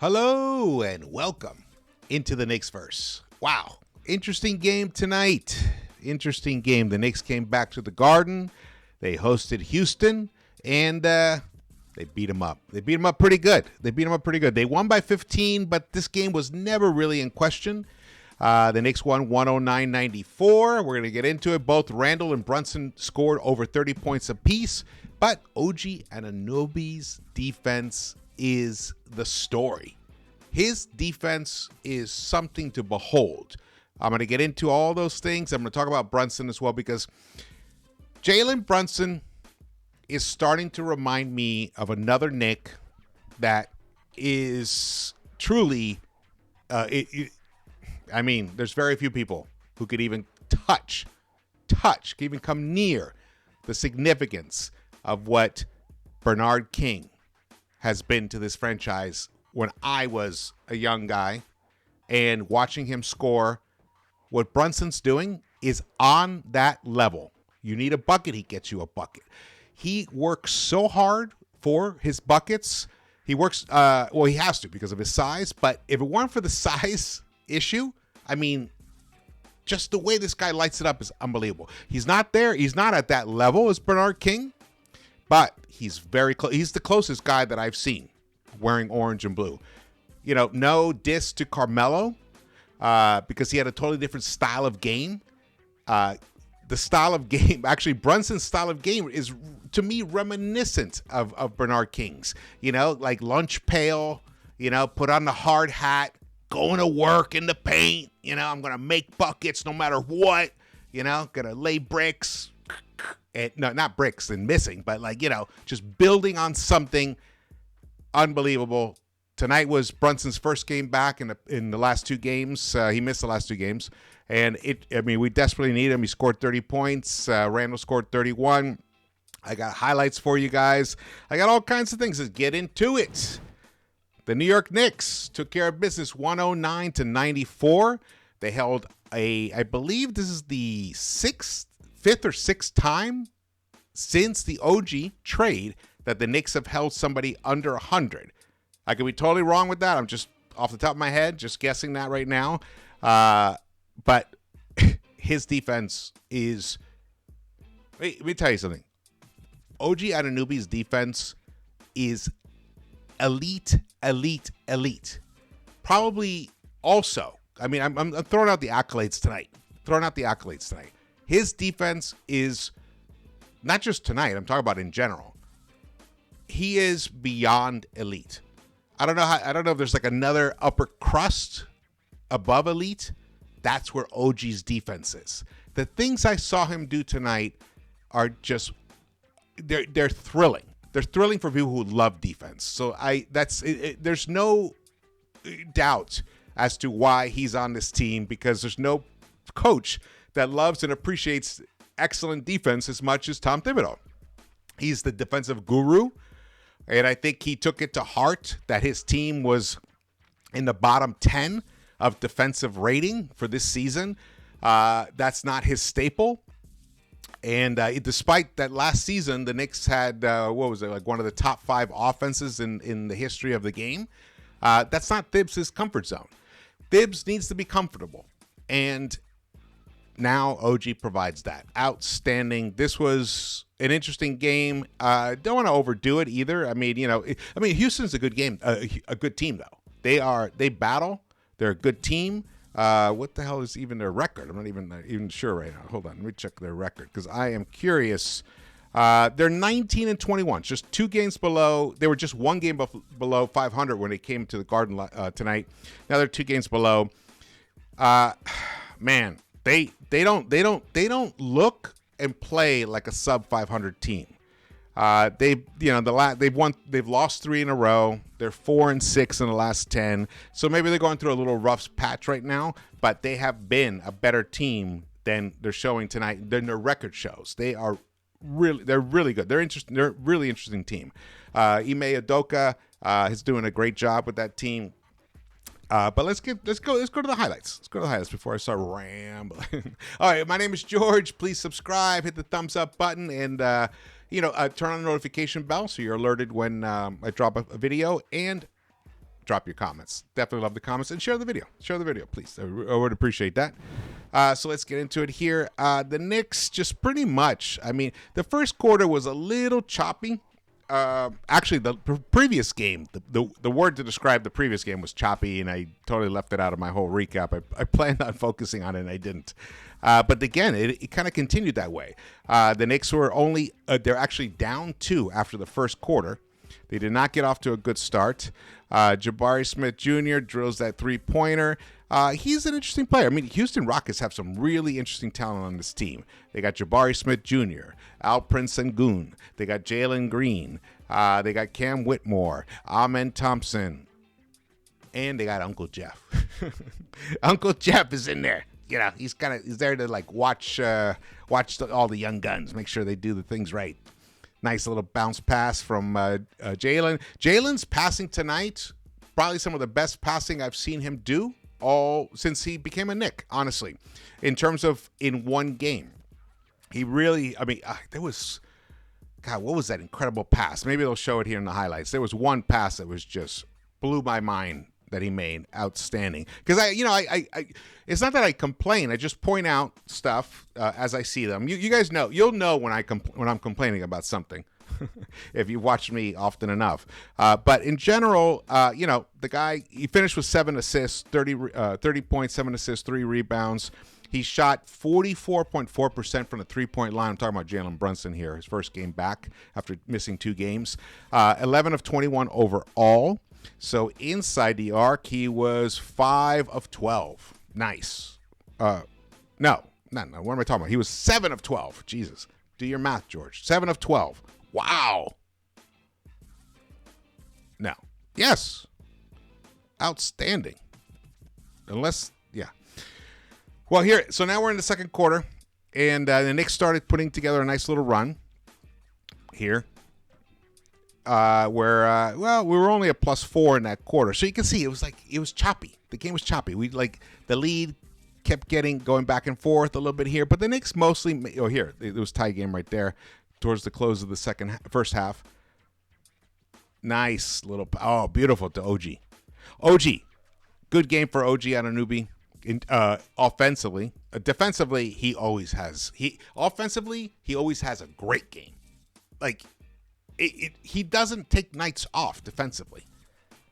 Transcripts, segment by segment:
Hello and welcome into the Knicks-Verse. Wow, interesting game tonight. Interesting game. The Knicks came back to the Garden. They hosted Houston, and they beat them up. They beat them up pretty good. They won by 15, but this game was never really in question. The Knicks won 109-94. We're going to get into it. Both Randle and Brunson scored over 30 points apiece, but OG Anunoby's defense is the story. His defense is something to behold. I'm going to get into all those things. I'm going to talk about Brunson as well because Jalen Brunson is starting to remind me of another Knick that is truly, there's very few people who could even could even come near the significance of what Bernard King has been to this franchise when I was a young guy, and watching him score. What Brunson's doing is on that level. You need a bucket, he gets you a bucket. He works so hard for his buckets. He works, he has to because of his size, but if it weren't for the size issue, just the way this guy lights it up is unbelievable. He's not there. He's not at that level as Bernard King, but he's very close. He's the closest guy that I've seen wearing orange and blue. No diss to Carmelo because he had a totally different style of game. The style of game, actually, Brunson's style of game is, to me, reminiscent of Bernard King's. Like lunch pail, put on the hard hat, going to work in the paint. I'm going to make buckets no matter what. Going to lay bricks. And, no, not bricks and missing, but just building on something unbelievable. Tonight was Brunson's first game back in the last two games. He missed the last two games, and we desperately need him. He scored 30 points. Randle scored 31. I got highlights for you guys. I got all kinds of things. Let's get into it. The New York Knicks took care of business 109-94. They held I believe this is the fifth or sixth time since the OG trade that the Knicks have held somebody under 100. I could be totally wrong with that. I'm just off the top of my head, just guessing that right now. But his defense is... Wait, let me tell you something. OG Anunoby's defense is elite. Probably also... I'm throwing out the accolades tonight. His defense is... Not just tonight, I'm talking about in general. He is beyond elite. I don't know if there's like another upper crust above elite. That's where OG's defense is. The things I saw him do tonight are just they're thrilling. They're thrilling for people who love defense. So there's no doubt as to why he's on this team, because there's no coach that loves and appreciates excellent defense as much as Tom Thibodeau. He's the defensive guru, and I think he took it to heart that his team was in the bottom 10 of defensive rating for this season. That's not his staple. And despite that last season, the Knicks had, one of the top 5 offenses in the history of the game. That's not Thibs' comfort zone. Thibs needs to be comfortable. And now OG provides that. Outstanding. This was an interesting game. Don't want to overdo it either. Houston's a good game, a good team though. They battle. They're a good team. What the hell is even their record? I'm not even sure right now. Hold on, let me check their record because I am curious. They're 19-21, just 2 games below. They were just 1 game below 500 when they came to the Garden tonight. Now they're 2 games below. Man. They don't look and play like a sub 500 team. They've lost 3 in a row. They're 4-6 in the last 10. So maybe they're going through a little rough patch right now, but they have been a better team than they're showing tonight than their record shows. They're really good. They're interesting. They're a really interesting team. Ime Udoka is doing a great job with that team. But let's go to the highlights. Let's go to the highlights before I start rambling. All right, my name is George. Please subscribe, hit the thumbs up button, and turn on the notification bell so you're alerted when I drop a video, and drop your comments. Definitely love the comments, and share the video. Share the video, please. I would appreciate that. So let's get into it here. The Knicks just pretty much, I mean, the first quarter was a little choppy. Actually, the previous game, the word to describe the previous game was choppy, and I totally left it out of my whole recap. I planned on focusing on it, and I didn't. But again, it kind of continued that way. The Knicks were they're actually down 2 after the first quarter. They did not get off to a good start. Jabari Smith Jr. drills that three-pointer. He's an interesting player. I mean, Houston Rockets have some really interesting talent on this team. They got Jabari Smith Jr., Alperen Sengun. They got Jalen Green. They got Cam Whitmore, Amen Thompson. And they got Uncle Jeff. Uncle Jeff is in there. You know, he's there to like watch all the young guns, make sure they do the things right. Nice little bounce pass from Jalen. Jalen's passing tonight, probably some of the best passing I've seen him do all since he became a Knick, honestly. In terms of in one game. He really, I mean, there was, God, what was that incredible pass? Maybe they'll show it here in the highlights. There was one pass that was just blew my mind that he made. Outstanding. Because I it's not that I complain. I just point out stuff as I see them. You guys know, you'll know when I'm complaining about something if you watch me often enough. But in general, the guy, he finished with 7 assists, 30 points, 7 assists, 3 rebounds. He shot 44.4% from the three-point line. I'm talking about Jalen Brunson here, his first game back after missing 2 games. 11 of 21 overall. So inside the arc, he was 5 of 12. Nice. No. What am I talking about? He was 7 of 12. Jesus. Do your math, George. 7 of 12. Wow. No. Yes. Outstanding. Unless, yeah. Well, so now we're in the second quarter, and the Knicks started putting together a nice little run here. Where we were only a +4 in that quarter, so you can see it was choppy. The game was choppy. The lead kept going back and forth a little bit here, but the Knicks mostly. Here it was tie game right there, towards the close of the first half. Nice little, beautiful to OG. OG, good game for OG Anunoby. Offensively, defensively, he always has a great game. Like. He doesn't take nights off defensively.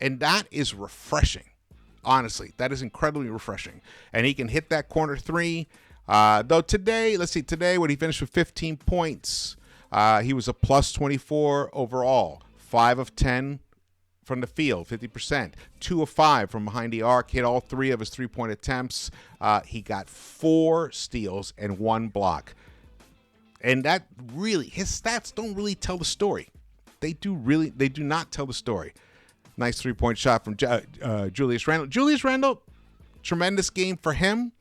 And that is refreshing. Honestly, that is incredibly refreshing. And he can hit that corner 3. Though today, when he finished with 15 points, he was a +24 overall. 5 of 10 from the field, 50%. 2 of 5 from behind the arc. Hit all 3 of his 3-point attempts. He got 4 steals and 1 block. And that really, his stats don't really tell the story. They do not tell the story. Nice 3-point shot from Julius Randle. Julius Randle, tremendous game for him.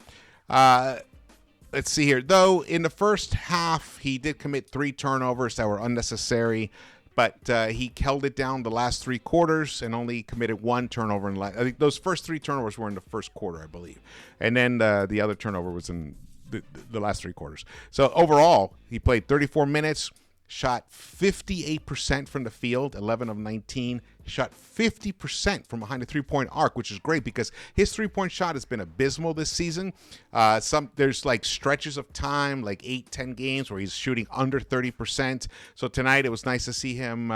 Let's see here. Though in the first half, he did commit 3 turnovers that were unnecessary, but he held it down the last 3 quarters and only committed 1 turnover. I think those first 3 turnovers were in the first quarter, I believe. And then the other turnover was in the last 3 quarters. So overall, he played 34 minutes, shot 58% from the field, 11 of 19. He shot 50% from behind the 3-point arc, which is great because his 3-point shot has been abysmal this season. There's like stretches of time, like 8-10 games where he's shooting under 30%. So tonight it was nice to see him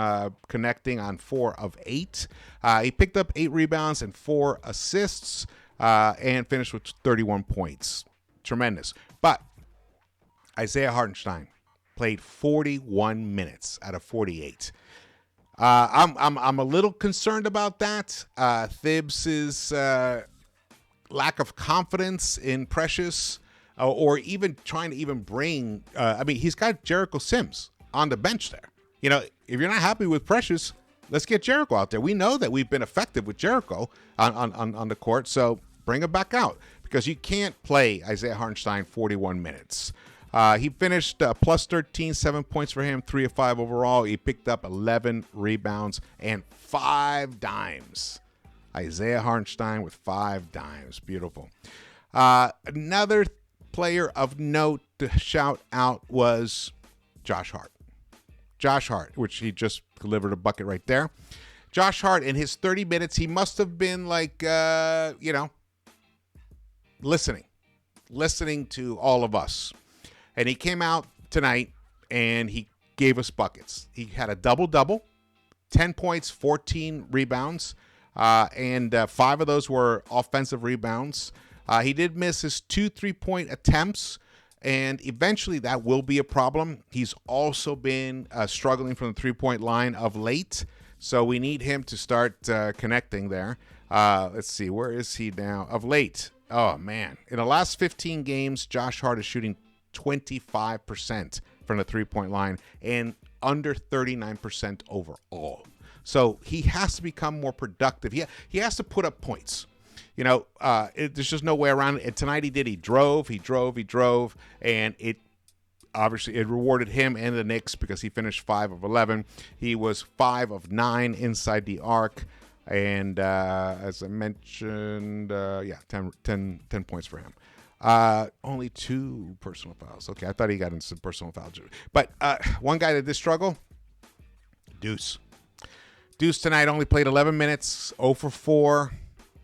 connecting on 4 of 8. He picked up 8 rebounds and 4 assists and finished with 31 points. Tremendous. But Isaiah Hartenstein played 41 minutes out of 48. I'm a little concerned about that. Thibs' lack of confidence in Precious, or even trying to even bring. He's got Jericho Sims on the bench there. If you're not happy with Precious, let's get Jericho out there. We know that we've been effective with Jericho on the court, so bring him back out. Because you can't play Isaiah Hartenstein 41 minutes. He finished +13, 7 points for him, 3 of 5 overall. He picked up 11 rebounds and 5 dimes. Isaiah Hartenstein with 5 dimes. Beautiful. Another player of note to shout out was Josh Hart. Josh Hart, which he just delivered a bucket right there. Josh Hart, in his 30 minutes, he must have been like, listening to all of us. And he came out tonight and he gave us buckets. He had a double-double, 10 points, 14 rebounds, and 5 of those were offensive rebounds. He did miss his 2 3-point attempts, and eventually that will be a problem. He's also been struggling from the 3-point line of late, so we need him to start connecting there. Let's see, where is he now? Of late, oh man. In the last 15 games, Josh Hart is shooting 25% from the 3-point line and under 39% overall. So he has to become more productive. He has to put up points. There's just no way around it. And tonight he did. He drove, and it rewarded him and the Knicks because he finished 5 of 11. He was 5 of 9 inside the arc. And as I mentioned, 10 points for him. Only 2 personal fouls. Okay, I thought he got into some personal fouls. But one guy that did struggle, Deuce. Deuce tonight only played 11 minutes, 0 for 4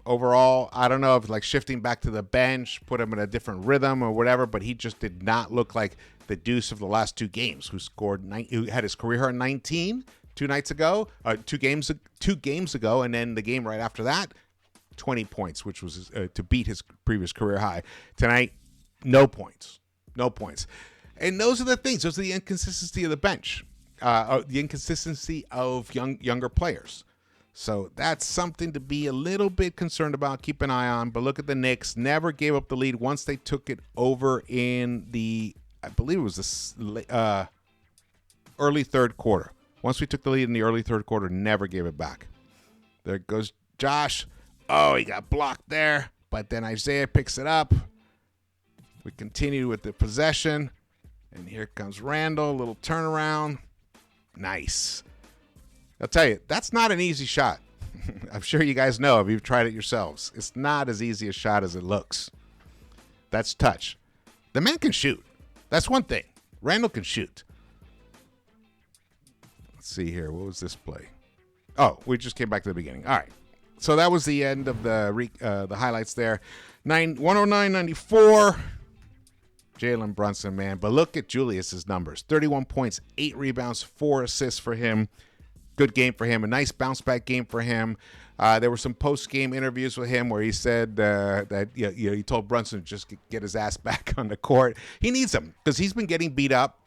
overall. I don't know if like shifting back to the bench, put him in a different rhythm or whatever, but he just did not look like the Deuce of the last 2 games, who had his career high 19 2 games ago, and then the game right after that, 20 points, which was to beat his previous career high. Tonight, no points. And those are the things. Those are the inconsistency of the bench, the inconsistency of younger players. So that's something to be a little bit concerned about, keep an eye on. But look at the Knicks. Never gave up the lead once they took it over in I believe it was the early third quarter. Once we took the lead in the early third quarter, never gave it back. There goes Josh. Oh, he got blocked there. But then Isaiah picks it up. We continue with the possession. And here comes Randall. A little turnaround. Nice. I'll tell you, that's not an easy shot. I'm sure you guys know if you've tried it yourselves. It's not as easy a shot as it looks. That's touch. The man can shoot. That's one thing. Randall can shoot. Let's see here. What was this play? Oh, we just came back to the beginning. All right. So that was the end of the highlights there. 109-94. Jalen Brunson, man. But look at Julius's numbers. 31 points, 8 rebounds, 4 assists for him. Good game for him. A nice bounce-back game for him. There were some post-game interviews with him where he said that he told Brunson to just get his ass back on the court. He needs him because he's been getting beat up.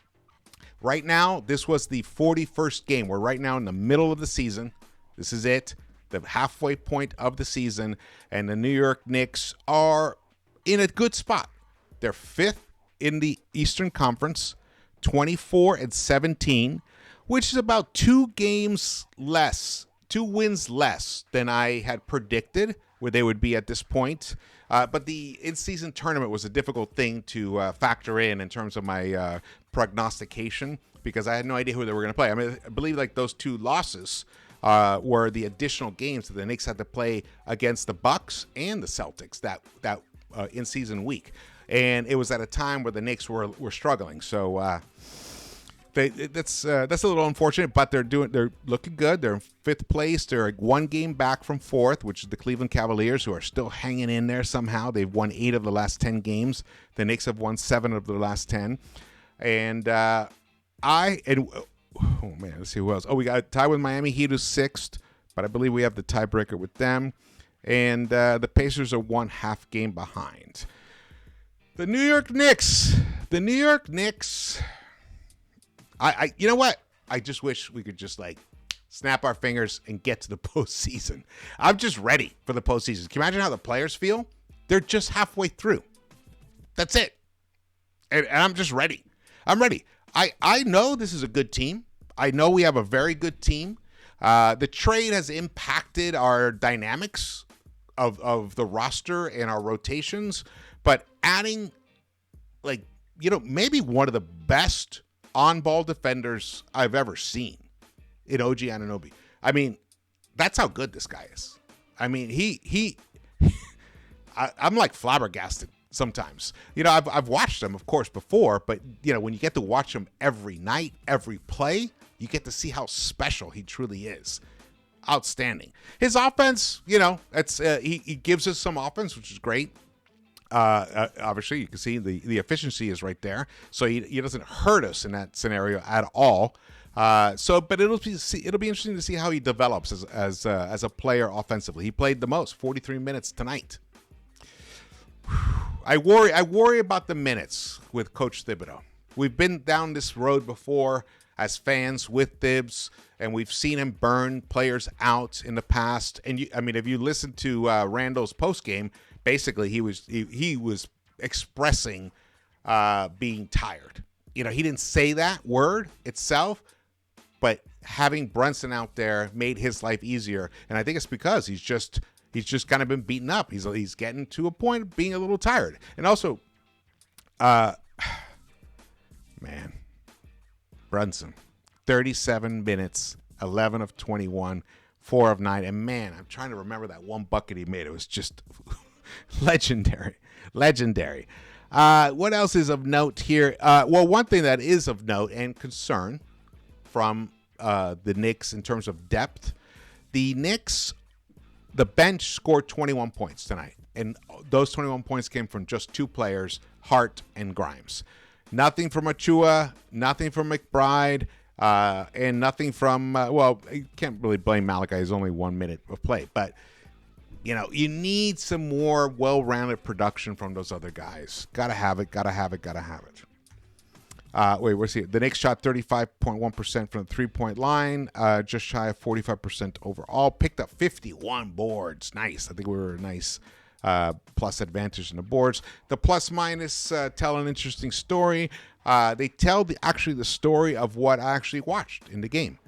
Right now, this was the 41st game. We're right now in the middle of the season. This is it, the halfway point of the season, and the New York Knicks are in a good spot. They're 5th in the Eastern Conference, 24-17, which is about 2 wins less than I had predicted where they would be at this point. But the in-season tournament was a difficult thing to factor in terms of my prognostication because I had no idea who they were going to play. I mean, I believe like those 2 losses were the additional games that the Knicks had to play against the Bucks and the Celtics that in-season week. And it was at a time where the Knicks were struggling. So that's a little unfortunate, but they're looking good. They're in 5th place. They're 1 game back from 4th, which is the Cleveland Cavaliers, who are still hanging in there somehow. They've won 8 of the last 10 games. The Knicks have won 7 of the last 10. And let's see who else. Oh, we got a tie with Miami Heat, who's 6th, but I believe we have the tiebreaker with them. And the Pacers are 1 half game behind. The New York Knicks. You know what? I just wish we could just like snap our fingers and get to the postseason. I'm just ready for the postseason. Can you imagine how the players feel? They're just halfway through. That's it. And I'm just ready. I'm ready. I know this is a good team. I know we have a very good team. The trade has impacted our dynamics of the roster and our rotations, but adding maybe one of the best on-ball defenders I've ever seen in OG Anunoby. I mean, that's how good this guy is. I mean, I'm like flabbergasted sometimes. I've watched him, of course, before, but, when you get to watch him every night, every play, you get to see how special he truly is. outstanding. His offense, it's he gives us some offense, which is great. Obviously, you can see the efficiency is right there, so he doesn't hurt us in that scenario at all. But it'll be interesting to see how he develops as a player offensively. He played the most, 43 minutes tonight. I worry about the minutes with Coach Thibodeau. We've been down this road before as fans with Thibs, and we've seen him burn players out in the past. And if you listen to Randall's postgame, basically he was expressing being tired. He didn't say that word itself, but having Brunson out there made his life easier. And I think it's because he's just kind of been beaten up. He's getting to a point of being a little tired. And also, man, Brunson, 37 minutes, 11 of 21, 4 of 9. And man, I'm trying to remember that one bucket he made. It was just legendary. What else is of note here? Well, one thing that is of note and concern from the Knicks in terms of depth, the Knicks, the bench scored 21 points tonight, and those 21 points came from just two players, Hart and Grimes. Nothing from Achua, nothing from McBride, and nothing from, you can't really blame Malachi. He's only 1 minute of play. But, you need some more well-rounded production from those other guys. Gotta have it. We'll see. The Knicks shot 35.1% from the three-point line, just shy of 45% overall. Picked up 51 boards. Nice. I think we were a nice plus advantage in the boards. The plus-minus tell an interesting story. They tell the story of what I actually watched in the game.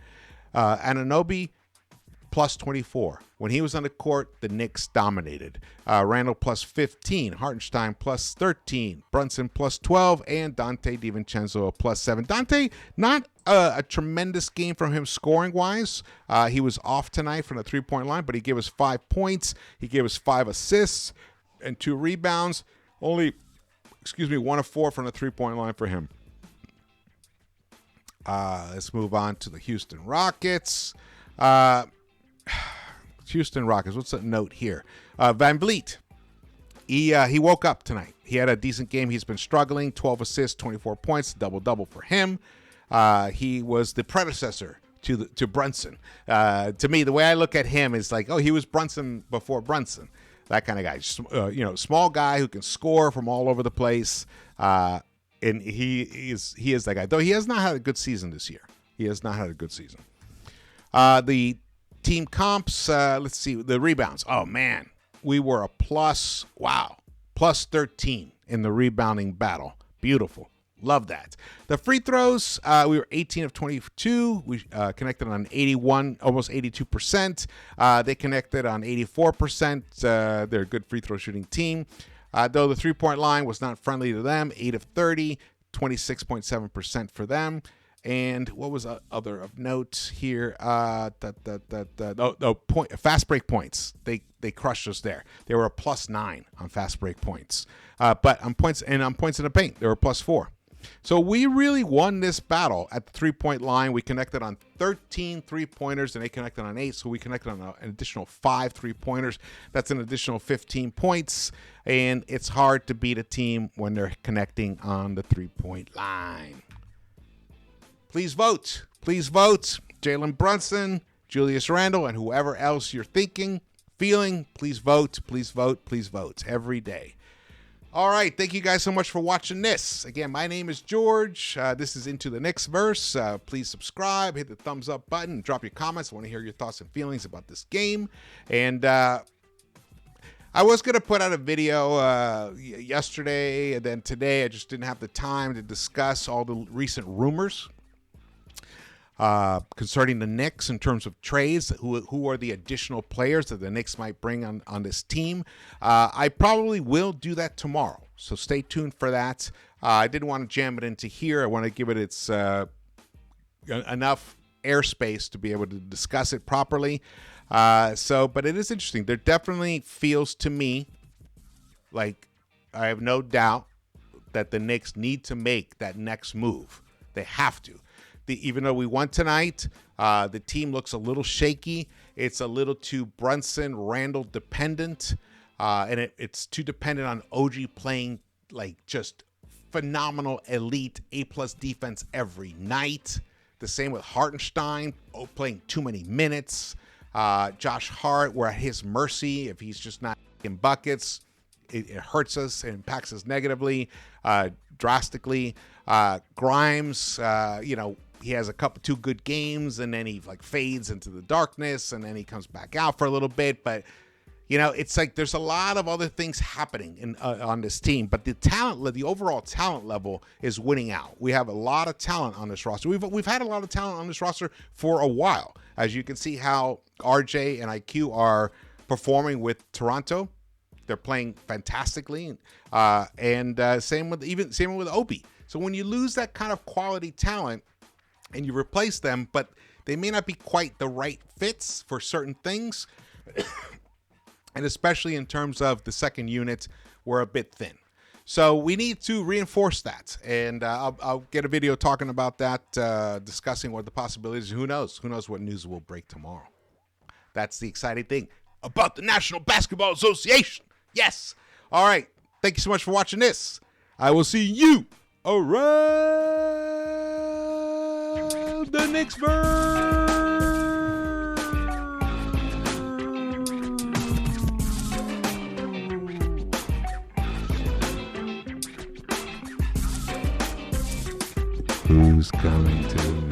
Anunoby, plus 24. When he was on the court, the Knicks dominated. Randall plus 15, Hartenstein plus 13, Brunson plus 12, and Dante DiVincenzo plus 7. Dante, not a tremendous game from him scoring-wise. He was off tonight from the three-point line, but he gave us 5 points. He gave us 5 assists and 2 rebounds. Only, 1 of 4 from the three-point line for him. Let's move on to the Houston Rockets. What's the note here? Van Vliet. He woke up tonight. He had a decent game. He's been struggling. 12 assists, 24 points, double-double for him. He was the predecessor to Brunson. To me, the way I look at him is like, he was Brunson before Brunson. That kind of guy. Small guy who can score from all over the place. And he is that guy. Though he has not had a good season this year. The team comps, let's see, the rebounds. Oh, man, we were a plus 13 in the rebounding battle. Beautiful. Love that. The free throws, we were 18 of 22. We connected on 81, almost 82%. They connected on 84%. They're a good free throw shooting team. Though the three-point line was not friendly to them, 8 of 30, 26.7% for them. And what was other of note here? Fast break points. They crushed us there. They were a plus 9 on fast break points. But on points in the paint, they were plus 4. So we really won this battle at the three-point line. We connected on 13 three-pointers, and they connected on 8. So we connected on an additional 5 three-pointers. That's an additional 15 points. And it's hard to beat a team when they're connecting on the three-point line. Please vote. Jalen Brunson, Julius Randle, and whoever else you're feeling, please vote every day. All right. Thank you guys so much for watching this. Again, my name is George. This is Into the Knicks-Verse. Please subscribe, hit the thumbs up button, drop your comments. I want to hear your thoughts and feelings about this game. And I was going to put out a video yesterday, and then today I just didn't have the time to discuss all the recent rumors concerning the Knicks in terms of trades, who are the additional players that the Knicks might bring on this team. I probably will do that tomorrow, so stay tuned for that. I didn't want to jam it into here. I want to give it its enough airspace to be able to discuss it properly. But it is interesting. There definitely feels to me like I have no doubt that the Knicks need to make that next move. They have to. even though we won tonight, the team looks a little shaky. It's a little too Brunson, Randall dependent, and it's too dependent on OG playing like just phenomenal, elite, A-plus defense every night. The same with Hartenstein, playing too many minutes. Josh Hart, we're at his mercy. If he's just not in buckets, it hurts us and impacts us negatively, drastically. Grimes, he has two good games, and then he like fades into the darkness, and then he comes back out for a little bit. But it's like there's a lot of other things happening on this team, but the overall talent level is winning out. We have a lot of talent on this roster. We've had a lot of talent on this roster for a while, as you can see how RJ and IQ are performing with Toronto. They're playing fantastically, and same with Obi. So when you lose that kind of quality talent and you replace them, but they may not be quite the right fits for certain things. And especially in terms of the second unit, we're a bit thin. So we need to reinforce that. And I'll get a video talking about that, discussing what the possibilities. Who knows? Who knows what news will break tomorrow? That's the exciting thing about the National Basketball Association. Yes. All right. Thank you so much for watching this. I will see you around the Knicks-Verse. Who's coming to